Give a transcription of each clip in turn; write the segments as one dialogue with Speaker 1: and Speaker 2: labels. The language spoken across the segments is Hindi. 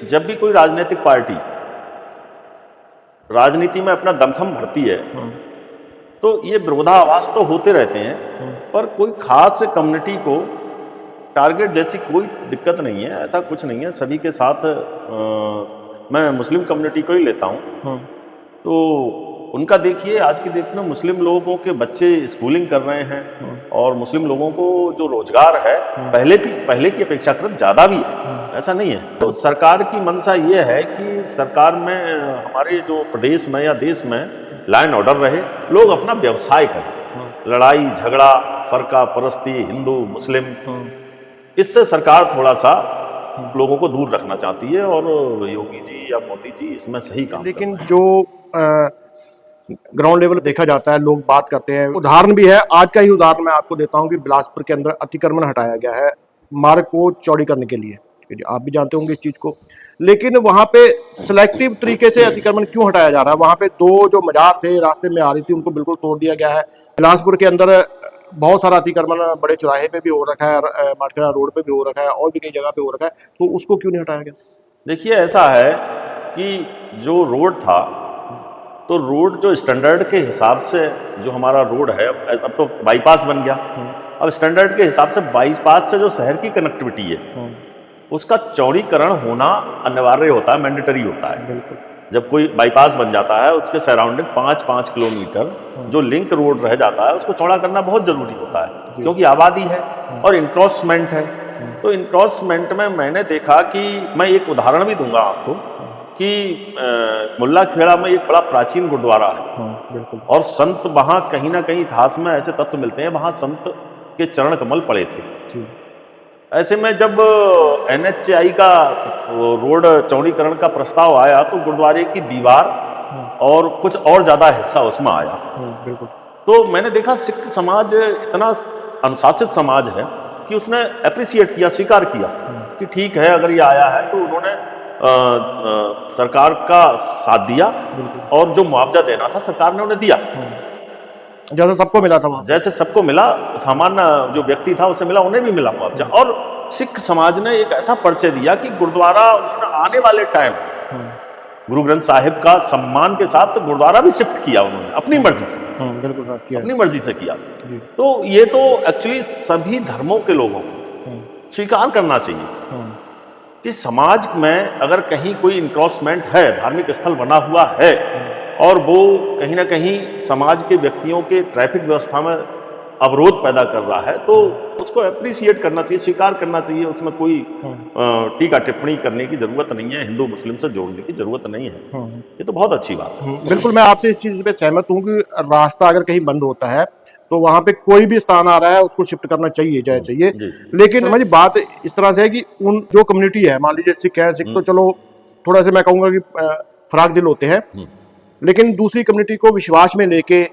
Speaker 1: जब भी कोई राजनीतिक पार्टी राजनीति में अपना दमखम भरती है तो ये विरोधाभास तो होते रहते हैं, पर कोई खास कम्युनिटी को टारगेट जैसी कोई दिक्कत नहीं है, ऐसा कुछ नहीं है। सभी के साथ मैं मुस्लिम कम्युनिटी को ही लेता हूँ तो उनका देखिए, आज की डेट में मुस्लिम लोगों के बच्चे स्कूलिंग कर रहे हैं और मुस्लिम लोगों को जो रोजगार है पहले की अपेक्षाकृत ज़्यादा भी है, ऐसा नहीं है। तो सरकार की मंशा ये है कि सरकार में हमारे जो प्रदेश में या देश में लॉ एंड ऑर्डर रहे, लोग अपना व्यवसाय करें। लड़ाई झगड़ा, फरका परस्ती, हिंदू मुस्लिम, इससे सरकार थोड़ा सा लोगों को दूर रखना चाहती है और योगी जी या मोदी जी इसमें सही काम।
Speaker 2: लेकिन जो ग्राउंड लेवल देखा जाता है, लोग बात करते हैं, उदाहरण भी है, आज का ही उदाहरण मैं आपको देता हूं कि बिलासपुर के अंदर अतिक्रमण हटाया गया है मार्ग को चौड़ी करने के लिए, आप भी जानते होंगे इस चीज को। लेकिन वहां पे सिलेक्टिव तरीके से अतिक्रमण क्यों हटाया जा रहा है? वहां पे दो जो मजार थे रास्ते में आ रही थी, उनको बिल्कुल तोड़ दिया गया है। बिलासपुर के अंदर बहुत सारा अतिक्रमण बड़े चौराहे पे भी हो रखा है, माटखेड़ा रोड पे भी हो रखा है और भी कई जगह पे हो रखा है, तो उसको क्यों नहीं हटाया गया?
Speaker 1: देखिए, ऐसा है कि जो रोड था, तो रोड जो स्टैंडर्ड के हिसाब से जो हमारा रोड है, अब तो बाईपास बन गया, अब स्टैंडर्ड के हिसाब से बाईपास से जो शहर की कनेक्टिविटी है उसका चौड़ीकरण होना अनिवार्य होता है, मैंडेटरी होता है।
Speaker 2: बिल्कुल।
Speaker 1: जब कोई बाईपास बन जाता है, उसके सराउंडिंग 5-5 किलोमीटर जो लिंक रोड रह जाता है उसको चौड़ा करना बहुत जरूरी होता है, क्योंकि आबादी है और इंक्रोचमेंट है। तो इंक्रोचमेंट में मैंने देखा कि मैं एक उदाहरण भी दूंगा आपको कि मुल्ला खेड़ा में एक बड़ा प्राचीन गुरुद्वारा है,
Speaker 2: बिल्कुल।
Speaker 1: और संत वहाँ कहीं ना कहीं इतिहास में ऐसे तत्व मिलते हैं, वहाँ संत के चरण कमल पड़े थे। ऐसे में जब NHAI का रोड चौड़ीकरण का प्रस्ताव आया तो गुरुद्वारे की दीवार और कुछ और ज्यादा हिस्सा उसमें आया।
Speaker 2: बिल्कुल।
Speaker 1: तो मैंने देखा सिख समाज इतना अनुशासित समाज है कि उसने अप्रिशिएट किया, स्वीकार किया कि ठीक है, अगर ये आया है तो उन्होंने सरकार का साथ दिया और जो मुआवजा देना था सरकार ने उन्हें दिया,
Speaker 2: जैसे सबको मिला था वहाँ,
Speaker 1: जैसे सबको मिला, सामान्य जो व्यक्ति था उसे मिला, उन्हें भी मिला मुआवजा। और सिख समाज ने एक ऐसा परिचय दिया कि गुरुद्वारा उन्होंने आने वाले टाइम गुरु ग्रंथ साहिब का सम्मान के साथ तो गुरुद्वारा भी शिफ्ट किया उन्होंने अपनी मर्जी से,
Speaker 2: बिल्कुल किया,
Speaker 1: अपनी मर्जी से किया। तो ये तो एक्चुअली सभी धर्मों के लोगों को स्वीकार करना चाहिए कि समाज में अगर कहीं कोई इंक्रोचमेंट है, धार्मिक स्थल बना हुआ है और वो कहीं ना कहीं समाज के व्यक्तियों के ट्रैफिक व्यवस्था में अवरोध पैदा कर रहा है, तो उसको अप्रिशिएट करना चाहिए, स्वीकार करना चाहिए। उसमें कोई टीका टिप्पणी करने की जरूरत नहीं है, हिंदू मुस्लिम से जोड़ने की जरूरत नहीं है। ये तो बहुत अच्छी बात है।
Speaker 2: बिल्कुल, मैं आपसे इस चीज पे सहमत हूँ कि रास्ता अगर कहीं बंद होता है तो वहां पे कोई भी स्थान आ रहा है उसको शिफ्ट करना चाहिए, चाहे चाहिए। लेकिन हमारी बात इस तरह से है कि उन जो कम्युनिटी है, मान लीजिए सिख है, सिख तो चलो थोड़ा सा मैं कहूंगा कि फराक दिल होते हैं, लेकिन दूसरी कम्युनिटी को विश्वास में लेके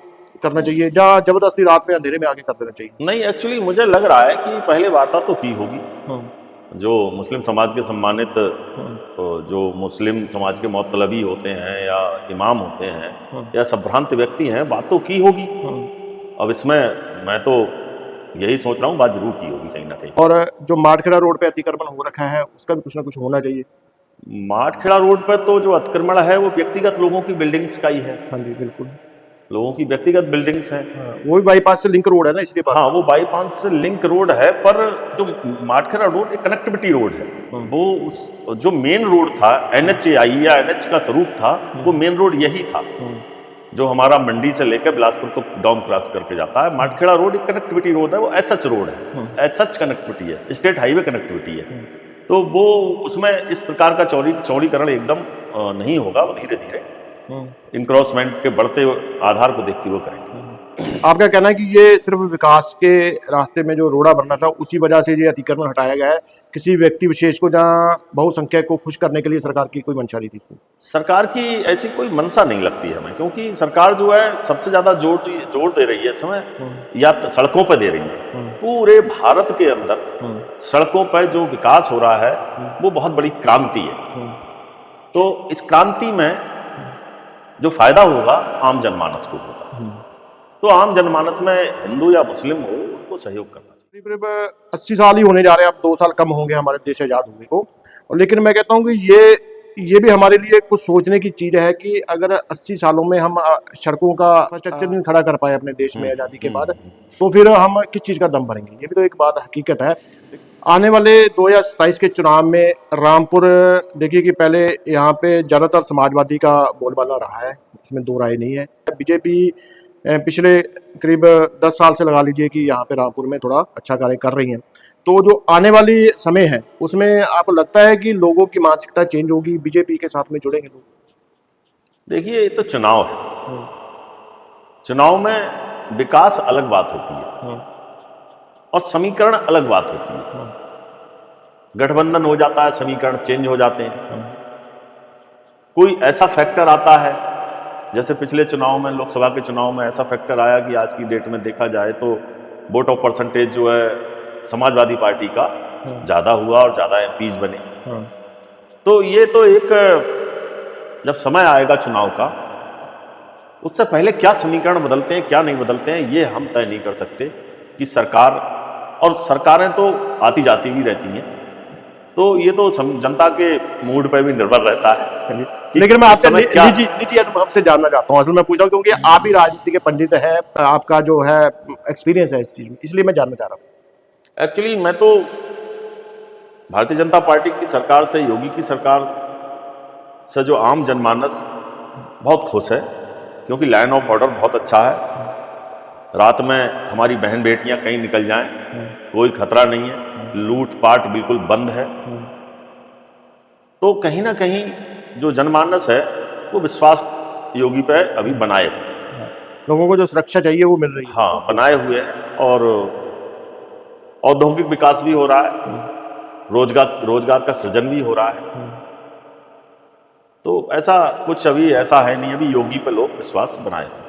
Speaker 2: करना चाहिए, जहाँ जबरदस्ती रात में अंधेरे में आगे कर देना चाहिए।
Speaker 1: नहीं, एक्चुअली मुझे लग रहा है कि पहले वार्ता तो की होगी, जो मुस्लिम समाज के सम्मानित जो मुस्लिम समाज के मौतलबी होते हैं या इमाम होते हैं या संभ्रांत व्यक्ति हैं, बात तो की होगी। अब इसमें मैं तो यही सोच रहा हूँ, बात जरूर की होगी कहीं ना कहीं।
Speaker 2: और जो माटखेड़ा रोड पे अतिक्रमण हो रखा है उसका भी कुछ ना कुछ होना चाहिए।
Speaker 1: माटखेड़ा रोड पर तो जो अतिक्रमण है वो व्यक्तिगत लोगों की बिल्डिंग्स का ही है।
Speaker 2: हाँ जी, बिल्कुल, लोगों
Speaker 1: की व्यक्तिगत बिल्डिंग्स हैं।
Speaker 2: वो भी बाईपास से लिंक रोड है ना, इसलिए
Speaker 1: हाँ, वो बाईपास से लिंक रोड है, पर जो माटखेड़ा रोड एक कनेक्टिविटी रोड है। वो जो मेन रोड था, NHAI या NH का स्वरूप था, वो मेन रोड यही था जो हमारा मंडी से लेकर बिलासपुर को डाउन क्रॉस करके जाता है। माटखेड़ा रोड एक कनेक्टिविटी रोड है, वो एसएच रोड है, एसएच कनेक्टिविटी है, स्टेट हाईवे कनेक्टिविटी है। तो वो उसमें इस प्रकार का चौड़ीकरण एकदम नहीं होगा, वो धीरे धीरे इंक्रोचमेंट के बढ़ते आधार को देखते हुए करेंगे।
Speaker 2: आपका कहना है कि ये सिर्फ विकास के रास्ते में जो रोड़ा बनना था उसी वजह से ये अतिक्रमण हटाया गया है, किसी व्यक्ति विशेष को जहाँ बहुसंख्यक को खुश करने के लिए सरकार की कोई मंशा नहीं थी? सरकार
Speaker 1: की ऐसी कोई मंशा नहीं लगती है हमें, क्योंकि सरकार जो है सबसे ज्यादा जोर दे रही है इस समय या सड़कों पर दे रही है। पूरे भारत के अंदर सड़कों पर जो विकास हो रहा है वो बहुत बड़ी क्रांति है। तो इस क्रांति में जो फायदा होगा आम जनमानस को होगा। तो आम जनमानस में हिंदू या मुस्लिम हो, उनको सहयोग करना चाहिए।
Speaker 2: करीब 80 साल ही होने जा रहे हैं, अब 2 साल कम होंगे हमारे देश आज़ाद हुए को। और लेकिन मैं कहता हूँ कि ये भी हमारे लिए कुछ सोचने की चीज़ है कि अगर 80 सालों में हम सड़कों का इंफ्रास्ट्रक्चर नहीं खड़ा कर पाए अपने देश में आज़ादी के बाद, तो फिर हम किस चीज़ का दम भरेंगे। ये भी तो एक बात हकीकत है। आने वाले 2027 के चुनाव में रामपुर, देखिए कि पहले यहाँ पे ज़्यादातर समाजवादी का बोलबाला रहा है, इसमें दो राय नहीं है। बीजेपी पिछले करीब 10 साल से लगा लीजिए कि यहाँ पे रामपुर में थोड़ा अच्छा कार्य कर रही हैं। तो जो आने वाली समय है उसमें आपको लगता है कि लोगों की मानसिकता चेंज होगी, बीजेपी के साथ में जुड़ेंगे लोग?
Speaker 1: देखिए, ये तो चुनाव है। चुनाव में विकास अलग बात होती है और समीकरण अलग बात होती है। गठबंधन हो जाता है, समीकरण चेंज हो जाते हैं। कोई ऐसा फैक्टर आता है, जैसे पिछले चुनाव में, लोकसभा के चुनाव में ऐसा फैक्टर आया कि आज की डेट में देखा जाए तो वोट ऑफ परसेंटेज जो है समाजवादी पार्टी का ज़्यादा हुआ और ज़्यादा एमपीज बने। तो ये तो एक, जब समय आएगा चुनाव का, उससे पहले क्या समीकरण बदलते हैं क्या नहीं बदलते हैं ये हम तय नहीं कर सकते। कि सरकार, और सरकारें तो आती जाती भी रहती हैं, तो ये तो जनता के मूड पर भी निर्भर रहता है।
Speaker 2: लेकिन मैं आपसे निजी अनुभव से जानना चाहता हूँ, असल में पूछ रहा हूँ क्योंकि आप ही राजनीति के पंडित हैं, आपका जो है एक्सपीरियंस है इस चीज में, इसलिए मैं जानना चाह रहा था।
Speaker 1: एक्चुअली मैं तो भारतीय जनता पार्टी की सरकार से, योगी की सरकार से जो आम जनमानस बहुत खुश है, क्योंकि लाइन ऑफ ऑर्डर बहुत अच्छा है। रात में हमारी बहन बेटियां कहीं निकल जाएं, कोई खतरा नहीं है, लूटपाट बिल्कुल बंद है। तो कहीं ना कहीं जो जनमानस है वो विश्वास योगी पे अभी बनाए हुए है।
Speaker 2: लोगों को जो सुरक्षा चाहिए वो मिल रही है।
Speaker 1: हाँ, बनाए हुए हैं। और औद्योगिक विकास भी हो रहा है, रोजगार का सृजन भी हो रहा है। तो ऐसा कुछ अभी ऐसा है नहीं, अभी योगी पे लोग विश्वास बनाए हुए हैं।